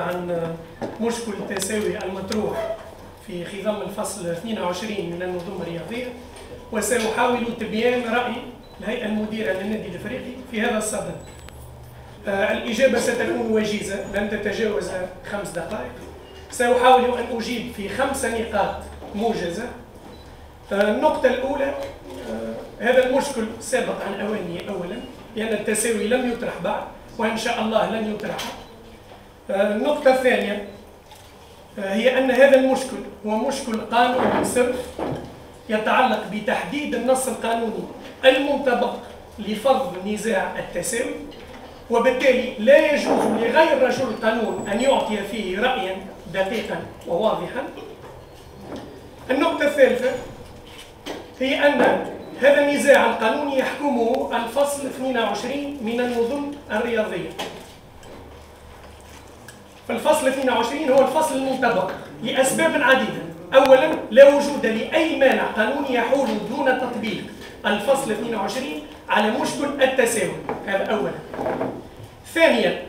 عن مشكل التساوي المطروح في خضم الفصل 22 من النظم الرياضية، وسأحاول تبيان رأي الهيئة المديرة للنادي الأفريقي في هذا الصدد. الإجابة ستكون وجيزة لن تتجاوز 5 دقائق. سأحاول أن أجيب في 5 نقاط موجزة. النقطة الأولى، هذا المشكل سابق عن أوانه أولا، لأن التساوي لم يطرح بعد وإن شاء الله لن يطرح. النقطة الثانية هي أن هذا المشكل هو مشكل قانوني صرف يتعلق بتحديد النص القانوني المنطبق لفرض نزاع التساوي، وبالتالي لا يجوز لغير رجل القانون أن يعطي فيه رأيا دقيقا وواضحا. النقطة الثالثة هي أن هذا النزاع القانوني يحكمه الفصل 22 من النظم الرياضية. فالفصل 22 هو الفصل المنطبق لأسباب عديدة. أولا، لا وجود لأي مانع قانوني يحول دون تطبيق الفصل 22 على مشكل التساوي، هذا أولا. ثانيا،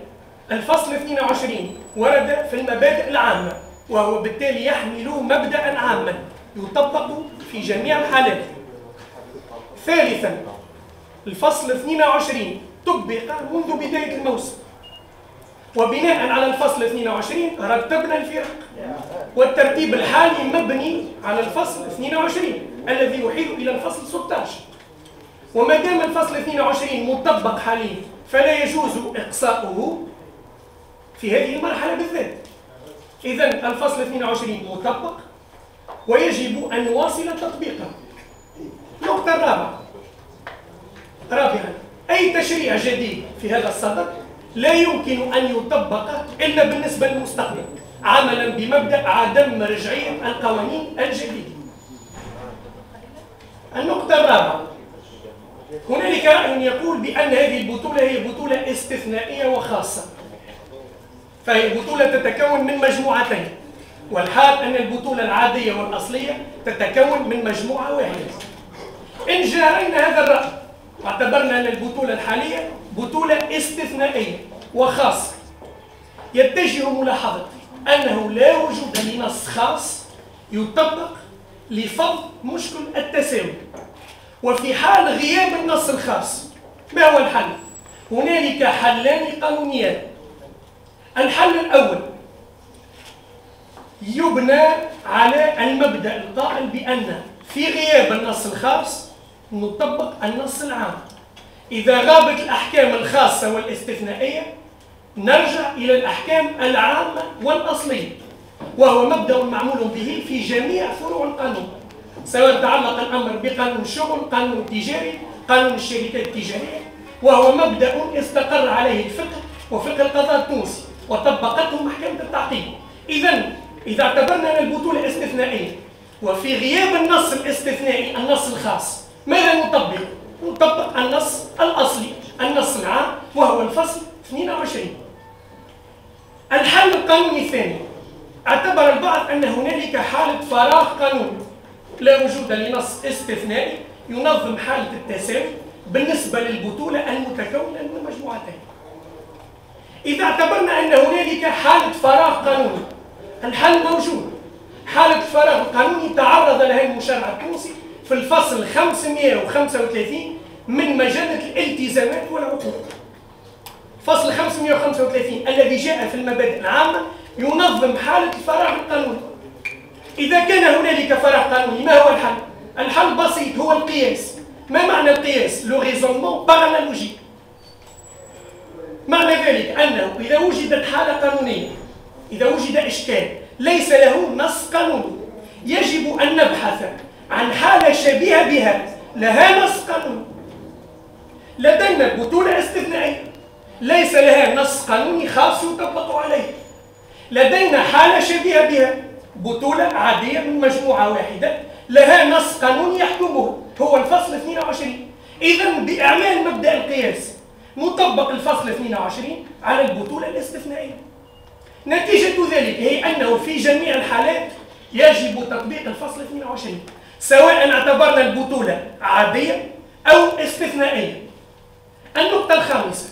الفصل 22 ورد في المبادئ العامة، وهو بالتالي يحمل مبدأ عاما يطبق في جميع الحالات. ثالثا، الفصل 22 طبق منذ بداية الموسم، وبناء على الفصل 22 رتبنا الفرق، والترتيب الحالي مبني على الفصل 22 الذي يحيل إلى الفصل 16. وما دام الفصل 22 مطبق حاليا فلا يجوز إقصاؤه في هذه المرحلة بالذات. إذن الفصل 22 مطبق ويجب أن نواصل تطبيقه. النقطة الرابعة، رابعا، أي تشريع جديد في هذا الصدد لا يمكن أن يطبق إلا بالنسبة للمستقبل، عملا بمبدأ عدم مرجعية القوانين الجديدة. النقطة الرابعة، هنالك رأي يقول بأن هذه البطولة هي بطولة استثنائية وخاصة، فهي بطولة تتكون من مجموعتين، والحال أن البطولة العادية والأصلية تتكون من مجموعة واحدة. إن جارينا هذا الرأي واعتبرنا أن البطولة الحالية بطولة استثنائية وخاصة، يتجه ملاحظة أنه لا وجود لنص خاص يطبق لفرض مشكل التساوي. وفي حال غياب النص الخاص ما هو الحل؟ هنالك حلان قانونيان. الحل الأول يبنى على المبدأ القائل بأن في غياب النص الخاص نطبق النص العام. إذا غابت الأحكام الخاصة والاستثنائية نرجع إلى الأحكام العامة والأصلية، وهو مبدأ معمول به في جميع فروع القانون، سواء تعلق الأمر بقانون الشغل، قانون التجاري، قانون الشركات التجارية، وهو مبدأ استقر عليه الفقه وفقه القضاء التونسي وطبقته محكمة التعقيد. إذا اعتبرنا أن البطولة استثنائية وفي غياب النص الاستثنائي النص الخاص، ماذا نطبق؟ نطبق النص الأصلي، النص العام، وهو الفصل 22. الحل القانوني الثاني، اعتبر البعض أن هنالك حالة فراغ قانوني، لا وجود لنص استثنائي ينظم حالة التساوي بالنسبة للبطولة المتكونة من مجموعتين. إذا اعتبرنا أن هنالك حالة فراغ قانوني، الحل موجود. حالة الفراغ القانوني تعرض لها المشرع التونسي في الفصل 535 من مجلة الالتزامات والعقوق. فصل 535 الذي جاء في المبادئ العامة ينظم حالة الفراغ القانوني. إذا كان هنالك فراغ قانوني ما هو الحل؟ الحل بسيط، هو القياس. ما معنى القياس؟ لو ريزونمون باغ انالوجي. معنى ذلك أنه إذا وجدت حالة قانونية، إذا وجد إشكال ليس له نص قانوني، يجب أن نبحث عن حالة شبيهة بها لها نص قانوني. لدينا بطولة استثنائية ليس لها نص قانوني خاص يطبق عليه. لدينا حالة شبيهة بها، بطولة عادية من مجموعة واحدة لها نص قانوني يحكمه، هو الفصل 22. إذن بإعمال مبدأ القياس نطبق الفصل 22 على البطولة الاستثنائية. نتيجة ذلك هي أنه في جميع الحالات يجب تطبيق الفصل 22، سواء اعتبرنا البطولة عادية أو استثنائية. النقطة الخامسة،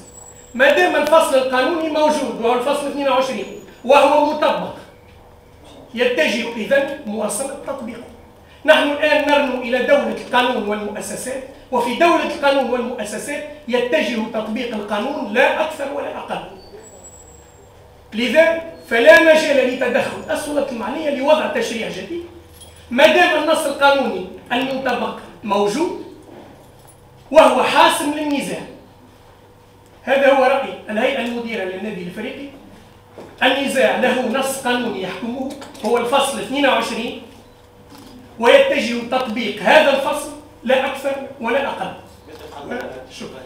ما دام الفصل القانوني موجود وهو الفصل 22 وهو مطبق، يتجه إذن مواصلة تطبيقه. نحن الآن نرنو إلى دولة القانون والمؤسسات، وفي دولة القانون والمؤسسات يتجه تطبيق القانون لا أكثر ولا أقل. لذا فلا مجال لتدخل السلطة المعنية لوضع تشريع جديد ما دام النص القانوني المطبق موجود وهو حاسم للنزاع. هذا هو رأي الهيئة المديرة للنادي الأفريقي. النزاع له نص قانوني يحكمه هو الفصل 22 ويتجه تطبيق هذا الفصل لا أكثر ولا أقل. شكرا.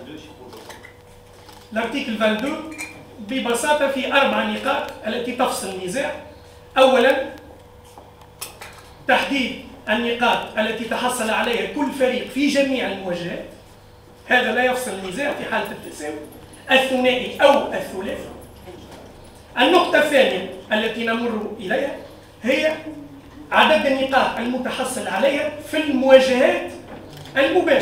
الارتيكل 22 ببساطة في 4 نقاط التي تفصل النزاع. أولا تحديد النقاط التي تحصل عليها كل فريق في جميع المواجهات، هذا لا يفصل النزاع في حالة التساوي الثنائي أو الثلاثي. النقطة الثانية التي نمر إليها هي عدد النقاط المتحصل عليها في المواجهات المباشرة.